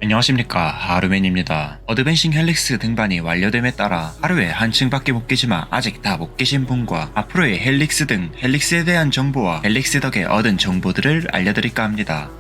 안녕하십니까, 하루맨입니다. 어드밴싱 헬릭스 등반이 완료됨에 따라 하루에 한 층밖에 못 계지만 아직 다 못 계신 분과 앞으로의 헬릭스 등 헬릭스에 대한 정보와 헬릭스 덕에 얻은 정보들을 알려드릴까 합니다.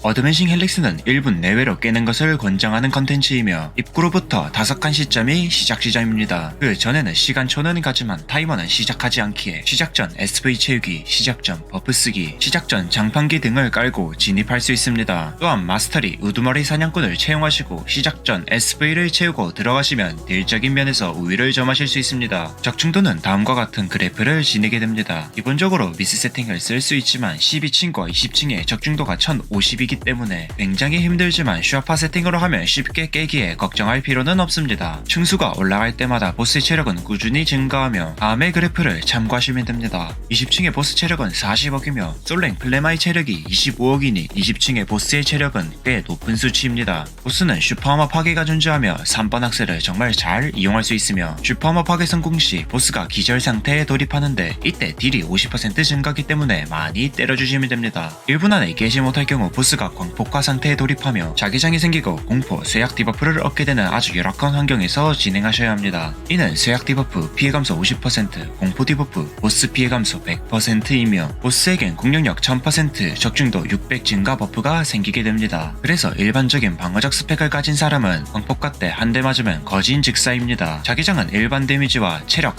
어드밴싱 헬릭스는 1분 내외로 깨는 것을 권장하는 컨텐츠이며 입구로부터 5칸 시점이 시작 지점입니다. 그 전에는 시간초는 가지만 타이머는 시작하지 않기에 시작 전 SV 채우기, 시작 전 버프 쓰기, 시작 전 장판기 등을 깔고 진입할 수 있습니다. 또한 마스터리 우두머리 사냥꾼을 채용하시고 시작 전 SV를 채우고 들어가시면 딜적인 면에서 우위를 점하실 수 있습니다. 적중도는 다음과 같은 그래프를 지니게 됩니다. 기본적으로 미스 세팅을 쓸 수 있지만 12층과 20층의 적중도가 1050이기 때문에 굉장히 힘들지만 슈아파 세팅으로 하면 쉽게 깨기에 걱정할 필요는 없습니다. 층수가 올라갈 때마다 보스 체력은 꾸준히 증가하며 다음의 그래프를 참고하시면 됩니다. 20층의 보스 체력은 40억이며 솔랭 플레마이 체력이 25억이니 20층의 보스의 체력은 꽤 높은 수치입니다. 보스는 슈퍼하머 파괴가 존재하며 3번 악셀을 정말 잘 이용할 수 있으며 슈퍼하머 파괴 성공 시 보스가 기절 상태에 돌입하는데 이때 딜이 50% 증가하기 때문에 많이 때려주시면 됩니다. 1분 안에 깨지 못할 경우 보스가 광폭화 상태에 돌입하며 자기장이 생기고 공포, 쇠약 디버프를 얻게 되는 아주 열악한 환경에서 진행하셔야 합니다. 이는 쇠약 디버프 피해 감소 50%, 공포 디버프 보스 피해 감소 100%이며 보스에겐 공격력 1000%, 적중도 600 증가 버프가 생기게 됩니다. 그래서 일반적인 방어적 스펙을 가진 사람은 광폭화 때 한 대 맞으면 거진 즉사입니다. 자기장은 일반 데미지와 체력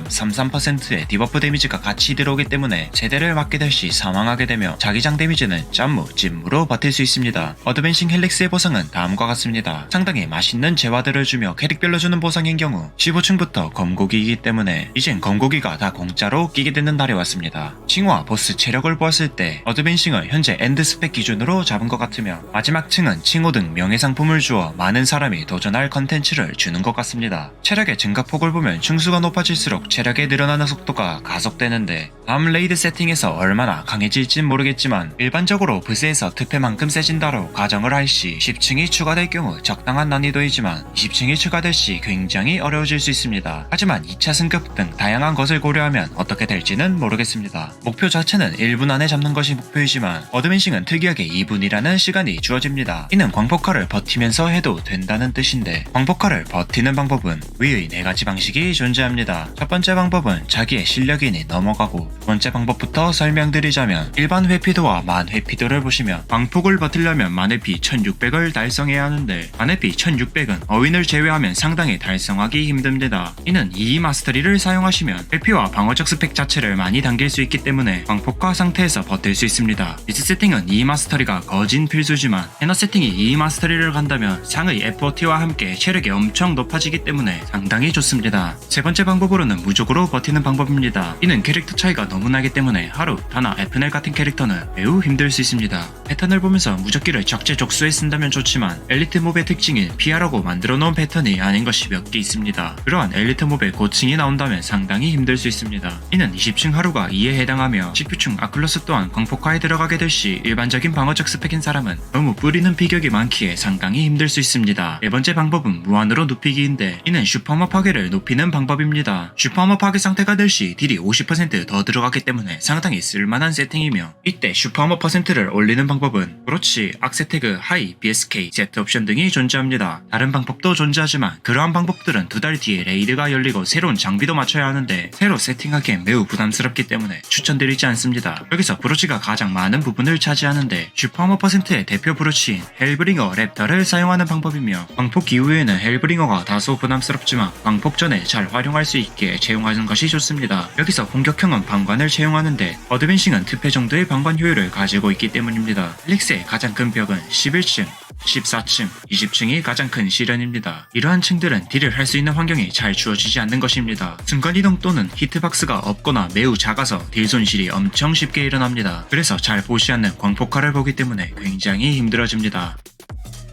33.33%의 디버프 데미지가 같이 들어오기 때문에 제대를 맞게 될 시 사망하게 되며 자기장 데미지는 짬무, 찜무로 버틸 수 있습니다. 어드밴싱 헬릭스의 보상은 다음과 같습니다. 상당히 맛있는 재화들을 주며 캐릭별로 주는 보상인 경우 15층부터 검고기이기 때문에 이젠 검고기가 다 공짜로 끼게 되는 달이 왔습니다. 칭화 보스 체력을 보았을 때 어드밴싱을 현재 엔드 스펙 기준으로 잡은 것 같으며 마지막 층은 칭호 등 명예상품을 주어 많은 사람이 도전할 컨텐츠를 주는 것 같습니다. 체력의 증가폭을 보면 층수가 높아질수록 체력이 늘어나는 속도가 가속되는데 다음 레이드 세팅에서 얼마나 강해질진 모르겠지만 일반적으로 부스에서 특패만큼 세진다로 가정을 할 시 10층이 추가될 경우 적당한 난이도이지만 20층이 추가될 시 굉장히 어려워질 수 있습니다. 하지만 2차 승급 등 다양한 것을 고려하면 어떻게 될지는 모르겠습니다. 목표 자체는 1분 안에 잡는 것이 목표이지만 어드밴싱은 특이하게 2분이라는 시간이 주어집니다. 이는 광폭화를 버티면서 해도 된다는 뜻인데 광폭화를 버티는 방법은 위의 4가지 방식이 존재합니다. 첫 번째 방법은 자기의 실력인이 넘어가고 두 번째 방법부터 설명드리자면 일반 회피도와 만 회피도를 보시면 광폭을 버티려면 만회피 1600을 달성해야 하는데 만회피 1600은 어윈을 제외하면 상당히 달성하기 힘듭니다. 이는 2 마스터리를 사용하시면 회피와 방어적 스펙 자체를 많이 당길 수 있기 때문에 광폭화 상태에서 버틸 수 있습니다. 미스 세팅은 2 마스터리가 거진 필수지만 해너 세팅이 2 마스터리를 간다면 상의 FOT와 함께 체력이 엄청 높아지기 때문에 상당히 좋습니다. 세 번째 방법으로는 무적으로 버티는 방법입니다. 이는 캐릭터 차이가 너무 나기 때문에 하루, 다나, FNL 같은 캐릭터는 매우 힘들 수 있습니다. 패턴을 보면서 무적기를 적재적소에 쓴다면 좋지만 엘리트 몹의 특징인 피하라고 만들어 놓은 패턴이 아닌 것이 몇 개 있습니다. 그러한 엘리트 몹의 고층이 나온다면 상당히 힘들 수 있습니다. 이는 20층 하루가 2에 해당하며 19층 아클러스 또한 광폭화에 들어가게 될 시 일반적인 방어적 스펙인 사람은 너무 뿌리는 피격이 많기에 상당히 힘들 수 있습니다. 네 번째 방법은 무한으로 눕히기인데 이는 슈퍼머 파괴를 높이는 방법입니다. 슈퍼머 파괴 상태가 될 시 딜이 50% 더 들어가기 때문에 상당히 쓸만한 세팅이며 이때 슈퍼머 퍼센트를 올리는 방법은 그렇지 악세태그, 하이, BSK, Z 옵션 등이 존재합니다. 다른 방법도 존재하지만 그러한 방법들은 2달 뒤에 레이드가 열리고 새로운 장비도 맞춰야 하는데 새로 세팅하기엔 매우 부담스럽기 때문에 추천드리지 않습니다. 여기서 브로치가 가장 많은 부분을 차지하는데 슈퍼머 퍼센트의 대표 브로치인 헬브링어 랩터를 사용하는 방법이며 광폭 이후에는 헬브링어가 다소 부담스럽지만 광폭 전에 잘 활용할 수 있게 채용하는 것이 좋습니다. 여기서 공격형은 방관을 채용하는데 어드밴싱은 특패 정도의 방관 효율을 가지고 있기 때문입니다. 헬릭스의 가장 큰 벽은 11층, 14층, 20층이 가장 큰 시련입니다. 이러한 층들은 딜을 할 수 있는 환경이 잘 주어지지 않는 것입니다. 순간이동 또는 히트박스가 없거나 매우 작아서 딜 손실이 엄청 쉽게 일어납니다. 그래서 잘 보지 않는 광폭화를 보기 때문에 굉장히 힘들어집니다.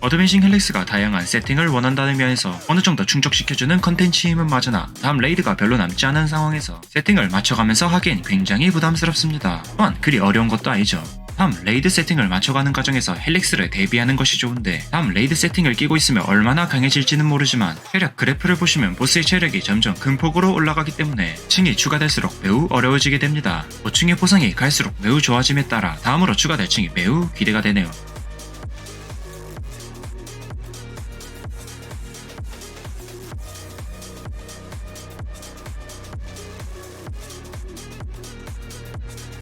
어드밴싱 헬릭스가 다양한 세팅을 원한다는 면에서 어느 정도 충족시켜주는 컨텐츠임은 맞으나 다음 레이드가 별로 남지 않은 상황에서 세팅을 맞춰가면서 하기엔 굉장히 부담스럽습니다. 또한 그리 어려운 것도 아니죠. 다음 레이드 세팅을 맞춰가는 과정에서 헬릭스를 대비하는 것이 좋은데 다음 레이드 세팅을 끼고 있으면 얼마나 강해질지는 모르지만 체력 그래프를 보시면 보스의 체력이 점점 큰 폭으로 올라가기 때문에 층이 추가될수록 매우 어려워지게 됩니다. 보충의 보상이 갈수록 매우 좋아짐에 따라 다음으로 추가될 층이 매우 기대가 되네요.